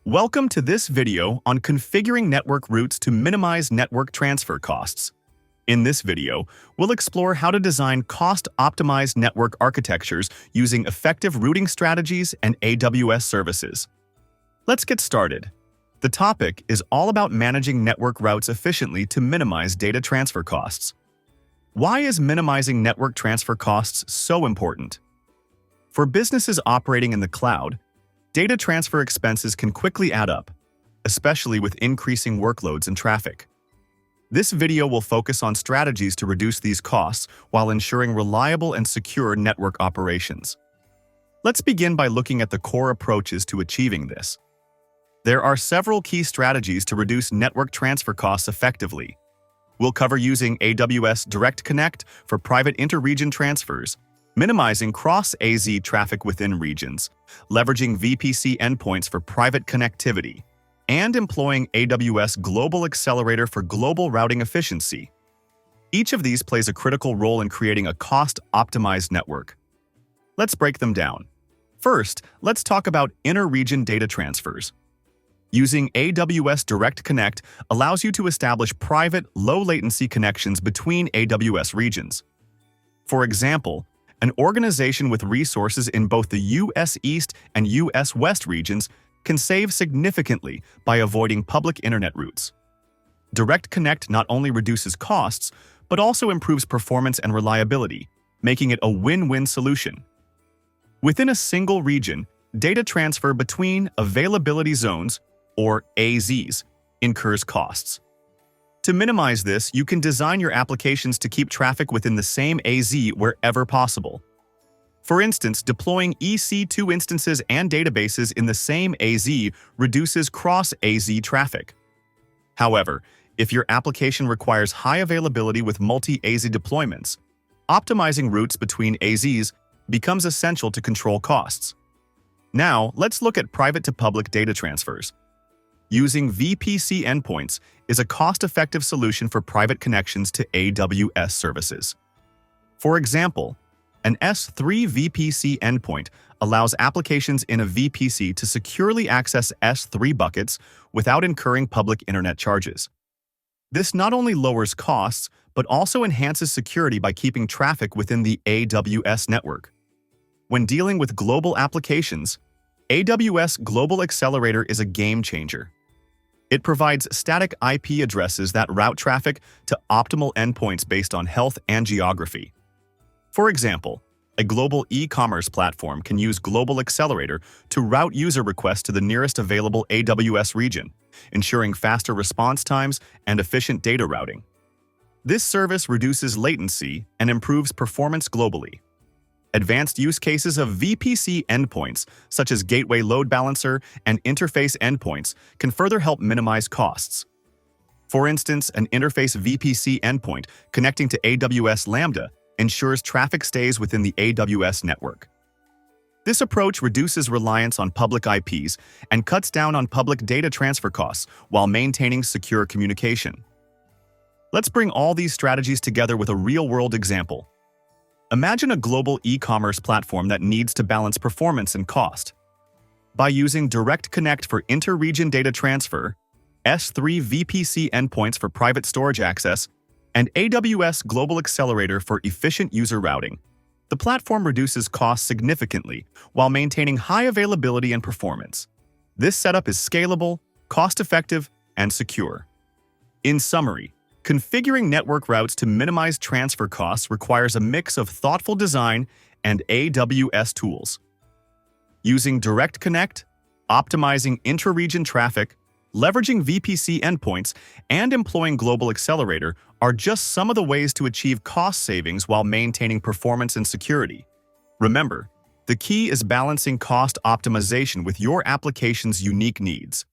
Welcome to this video on configuring network routes to minimize network transfer costs. In this video, we'll explore how to design cost-optimized network architectures using effective routing strategies and AWS services. Let's get started. The topic is all about managing network routes efficiently to minimize data transfer costs. Why is minimizing network transfer costs so important? For businesses operating in the cloud, data transfer expenses can quickly add up, especially with increasing workloads and traffic. This video will focus on strategies to reduce these costs while ensuring reliable and secure network operations. Let's begin by looking at the core approaches to achieving this. There are several key strategies to reduce network transfer costs effectively. We'll cover using AWS Direct Connect for private inter-region transfers, minimizing cross-AZ traffic within regions, leveraging VPC endpoints for private connectivity, and employing AWS Global Accelerator for global routing efficiency. Each of these plays a critical role in creating a cost-optimized network. Let's break them down. First, let's talk about inter-region data transfers. Using AWS Direct Connect allows you to establish private, low-latency connections between AWS regions. For example, an organization with resources in both the US East and US West regions can save significantly by avoiding public internet routes. Direct Connect not only reduces costs, but also improves performance and reliability, making it a win-win solution. Within a single region, data transfer between availability zones, or AZs, incurs costs. To minimize this, you can design your applications to keep traffic within the same AZ wherever possible. For instance, deploying EC2 instances and databases in the same AZ reduces cross-AZ traffic. However, if your application requires high availability with multi-AZ deployments, optimizing routes between AZs becomes essential to control costs. Now, let's look at private-to-public data transfers. Using VPC endpoints is a cost-effective solution for private connections to AWS services. For example, an S3 VPC endpoint allows applications in a VPC to securely access S3 buckets without incurring public internet charges. This not only lowers costs, but also enhances security by keeping traffic within the AWS network. When dealing with global applications, AWS Global Accelerator is a game-changer. It provides static IP addresses that route traffic to optimal endpoints based on health and geography. For example, a global e-commerce platform can use Global Accelerator to route user requests to the nearest available AWS region, ensuring faster response times and efficient data routing. This service reduces latency and improves performance globally. Advanced use cases of VPC endpoints, such as Gateway Load Balancer and Interface Endpoints, can further help minimize costs. For instance, an Interface VPC endpoint connecting to AWS Lambda ensures traffic stays within the AWS network. This approach reduces reliance on public IPs and cuts down on public data transfer costs while maintaining secure communication. Let's bring all these strategies together with a real-world example. Imagine a global e-commerce platform that needs to balance performance and cost. By using Direct Connect for inter-region data transfer, S3 VPC endpoints for private storage access, and AWS Global Accelerator for efficient user routing, the platform reduces costs significantly while maintaining high availability and performance. This setup is scalable, cost-effective, and secure. In summary, configuring network routes to minimize transfer costs requires a mix of thoughtful design and AWS tools. Using Direct Connect, optimizing intra-region traffic, leveraging VPC endpoints, and employing Global Accelerator are just some of the ways to achieve cost savings while maintaining performance and security. Remember, the key is balancing cost optimization with your application's unique needs.